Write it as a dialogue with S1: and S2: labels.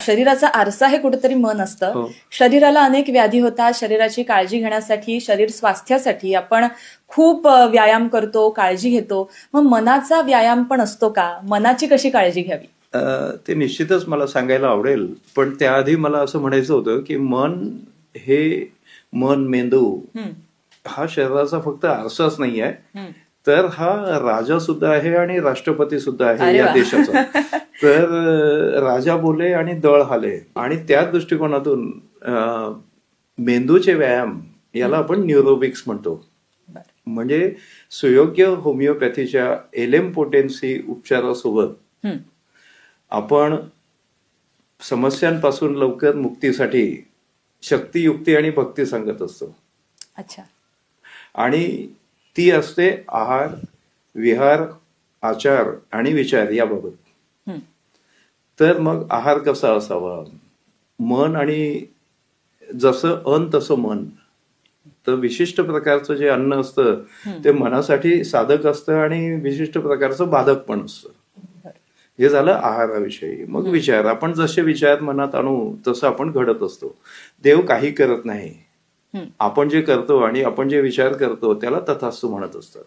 S1: शरीराचा आरसा हे कुठेतरी मन असतं.
S2: हो.
S1: शरीराला अनेक व्याधी होतात. शरीराची काळजी घेण्यासाठी, शरीर स्वास्थ्यासाठी आपण खूप व्यायाम करतो, काळजी घेतो. मग मनाचा व्यायाम पण असतो का? मनाची कशी काळजी घ्यावी?
S2: ते निश्चितच मला सांगायला आवडेल, पण त्याआधी मला असं म्हणायचं होतं की मन, मेंदू हा शरीराचा फक्त आरसाच नाही आहे, तर हा राजा सुद्धा आहे आणि राष्ट्रपती सुद्धा आहे
S1: अरे
S2: या
S1: वा.
S2: देशाचा. तर राजा बोले आणि दळ हाले, आणि त्या दृष्टिकोनातून मेंदूचे व्यायाम याला आपण न्यूरोबिक्स म्हणतो. म्हणजे सुयोग्य होमिओपॅथीच्या एलेम्पोटेन्सी उपचारासोबत आपण समस्यांपासून लवकर मुक्तीसाठी शक्ती, युक्ती आणि भक्ती सांगत असतो.
S1: अच्छा.
S2: आणि ती असते आहार, विहार, आचार आणि विचार याबाबत. तर मग आहार कसा असावा, मन आणि जसं अन्न तसं मन. तर विशिष्ट प्रकारचं जे अन्न असतं ते मनासाठी साधक असतं आणि विशिष्ट प्रकारचं बाधक पण असतं. हे झालं आहाराविषयी. मग विचार, आपण जसे विचार मनात आणू तसं आपण घडत असतो. देव काही करत नाही, आपण जे करतो आणि आपण जे विचार करतो त्याला तथास्तु म्हणत असतात.